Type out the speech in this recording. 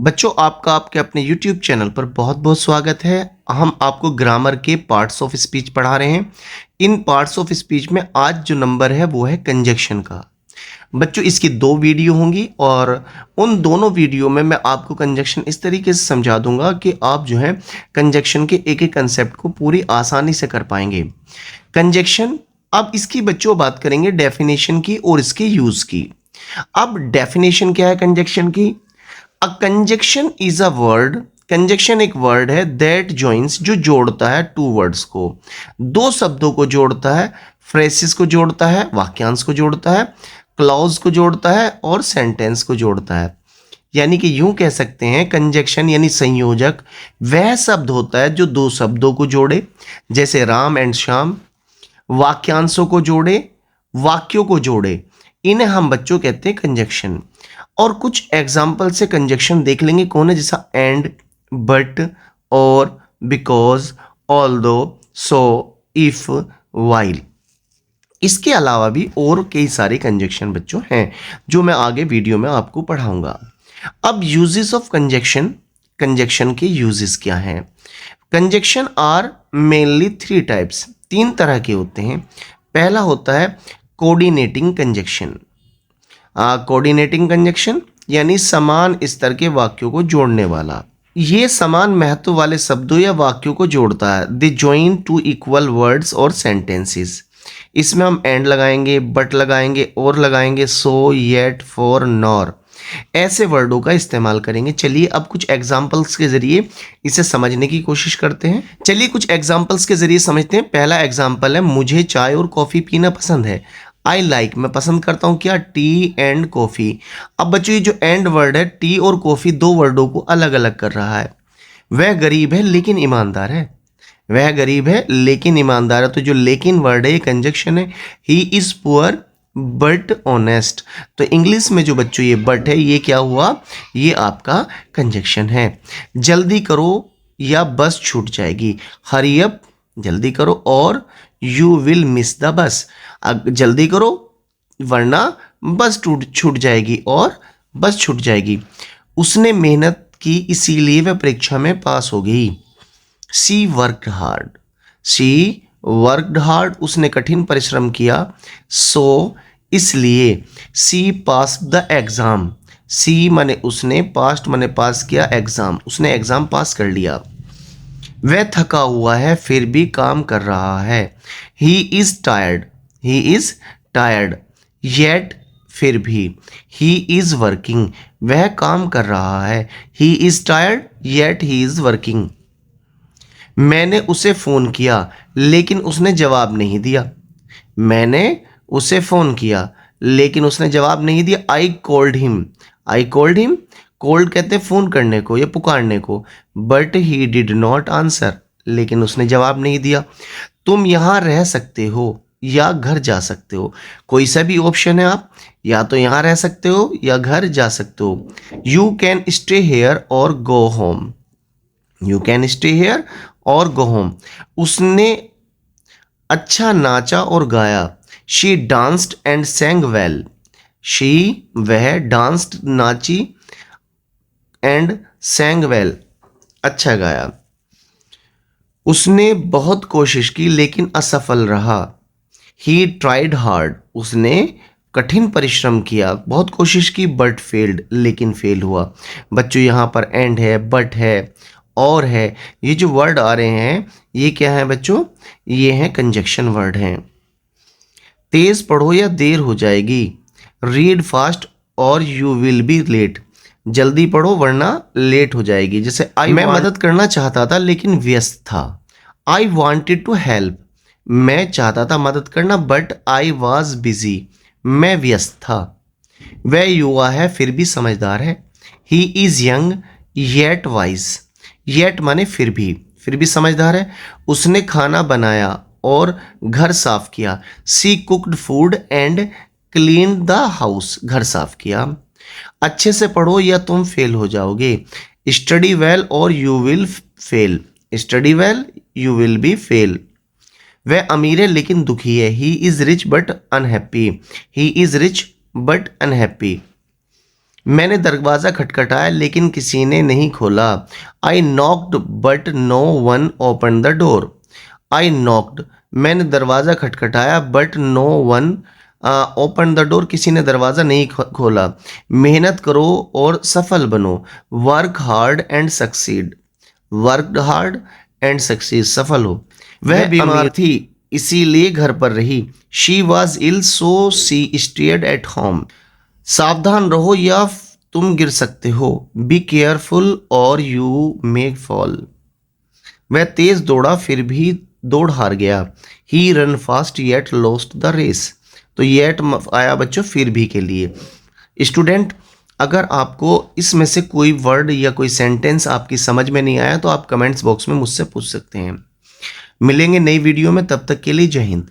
बच्चों आपका आपके अपने YouTube चैनल पर बहुत-बहुत स्वागत है। हम आपको ग्रामर के पार्ट्स ऑफ स्पीच पढ़ा रहे हैं। इन पार्ट्स ऑफ स्पीच में आज जो नंबर है वो है कंजक्शन का। बच्चों इसकी 2 वीडियो होंगी और उन दोनों वीडियो में मैं आपको कंजक्शन इस तरीके से समझा दूँगा कि आप जो है कंजक्शन के एक-एक कंसेप्ट को पूरी आसानी से कर पाएँगे। कंजक्शन अब इसकी बच्चों बात करेंगे डेफिनेशन की और इसके यूज़ की। अब डेफिनेशन क्या है कंजक्शन की? A conjunction is a word. Conjunction एक वर्ड है दैट जॉइंस जो जोड़ता है टू वर्ड्स को, दो शब्दों को जोड़ता है, फ्रेसेस को जोड़ता है, वाक्यांश को जोड़ता है, क्लॉज को जोड़ता है और सेंटेंस को जोड़ता है। यानी कि यूं कह सकते हैं कंजक्शन यानी संयोजक वह शब्द होता है जो दो शब्दों को जोड़े, जैसे राम एंड श्याम, वाक्यांशों को जोड़े, वाक्यों को जोड़े। इन्हें हम बच्चों कहते हैं कंजक्शन। और कुछ एग्जाम्पल से कंजक्शन देख लेंगे कौन है, जैसा एंड, बट, और, because, although, so, if, while. इसके अलावा भी और कई सारे कंजक्शन बच्चों हैं जो मैं आगे वीडियो में आपको पढ़ाऊंगा। अब यूजेस ऑफ कंजक्शन, कंजक्शन के यूजेस क्या हैं? कंजक्शन आर मेनली 3 टाइप्स, 3 तरह के होते हैं। पहला होता है कोऑर्डिनेटिंग कंजक्शन। कोऑर्डिनेटिंग कंजक्शन यानी समान स्तर के वाक्यों को जोड़ने वाला। ये समान महत्व वाले शब्दों या वाक्यों को जोड़ता है। They join two equal words और सेंटेंसेस। इसमें हम एंड लगाएंगे, बट लगाएंगे, और लगाएंगे, सो, येट, फॉर, नॉर, ऐसे वर्डों का इस्तेमाल करेंगे। चलिए अब कुछ एग्जाम्पल्स के जरिए इसे समझने की कोशिश करते हैं। चलिए कुछ एग्जाम्पल्स के जरिए समझते हैं। पहला एग्जाम्पल है मुझे चाय और कॉफ़ी पीना पसंद है। आई लाइक मैं पसंद करता हूँ क्या, टी एंड कॉफ़ी। अब बच्चों ये जो एंड वर्ड है टी और कॉफ़ी दो वर्डों को अलग अलग कर रहा है। वह गरीब है लेकिन ईमानदार है। वह गरीब है लेकिन ईमानदार है, तो जो लेकिन वर्ड है ये कंजक्शन है। He is poor but honest. तो इंग्लिश में जो बच्चों ये बट है ये क्या हुआ, ये आपका कंजक्शन है। जल्दी करो या बस छूट जाएगी। हरी अप जल्दी करो, और you will miss the bus. जल्दी करो वरना बस छूट जाएगी, और बस छूट जाएगी। उसने मेहनत की इसीलिए वह परीक्षा में पास हो गई। सी वर्कड हार्ड। सी वर्कड हार्ड उसने कठिन परिश्रम किया। सो इसलिए सी पास द एग्जाम। सी माने उसने, पास्ट माने पास किया, एग्जाम उसने एग्जाम पास कर लिया। वह थका हुआ है फिर भी काम कर रहा है। He is tired. He is tired yet फिर भी। ही इज वर्किंग वह काम कर रहा है। He is tired yet he is working. मैंने उसे फ़ोन किया लेकिन उसने जवाब नहीं दिया। मैंने उसे फ़ोन किया लेकिन उसने जवाब नहीं दिया। I called him. I called him, called कहते हैं फ़ोन करने को या पुकारने को। But he did not answer, लेकिन उसने जवाब नहीं दिया। तुम यहाँ रह सकते हो या घर जा सकते हो, कोई सा भी ऑप्शन है। आप या तो यहाँ रह सकते हो या घर जा सकते हो। यू कैन स्टे हेयर और go home. You can stay here और गो होम। उसने अच्छा नाचा और गाया। She danced and sang well. She वह डांस्ड नाची एंड sang वेल अच्छा गाया। उसने बहुत कोशिश की लेकिन असफल रहा। ही ट्राइड हार्ड उसने कठिन परिश्रम किया, बहुत कोशिश की, बट फेल्ड लेकिन फेल हुआ। बच्चों यहाँ पर एंड है, बट है, और है। ये जो वर्ड आ रहे हैं ये क्या है बच्चों, ये हैं कंजक्शन वर्ड हैं। तेज पढ़ो या देर हो जाएगी। रीड फास्ट और यू विल बी लेट। जल्दी पढ़ो वरना लेट हो जाएगी। जैसे मैं मदद करना चाहता था लेकिन व्यस्त था। आई वॉन्टेड टू हेल्प मैं चाहता था मदद करना, बट आई वॉज बिजी मैं व्यस्त था। वह युवा है फिर भी समझदार है। He is young yet wise. Yet माने फिर भी समझदार है। उसने खाना बनाया और घर साफ किया। She cooked food and clean the house घर साफ किया। अच्छे से पढ़ो या तुम फेल हो जाओगे। स्टडी वेल और you will fail. Study well you will be fail. वह अमीर है लेकिन दुखी है। He is rich but unhappy. He is rich but unhappy. मैंने दरवाज़ा खटखटाया लेकिन किसी ने नहीं खोला। I knocked but no one open the door. I knocked, मैंने दरवाज़ा खटखटाया but no one open the door, किसी ने दरवाज़ा नहीं खोला। मेहनत करो और सफल बनो। Work hard and succeed. Work hard and succeed, सफल हो। वह बीमार थी इसीलिए घर पर रही। She was ill so she stayed at home. सावधान रहो या तुम गिर सकते हो। बी केयरफुल और यू मे फॉल। वह तेज दौड़ा फिर भी दौड़ हार गया। He run fast yet lost the race. तो येट आया बच्चों फिर भी के लिए। स्टूडेंट, अगर आपको इसमें से कोई वर्ड या कोई सेंटेंस आपकी समझ में नहीं आया तो आप कमेंट्स बॉक्स में मुझसे पूछ सकते हैं। मिलेंगे नई वीडियो में, तब तक के लिए जय हिंद।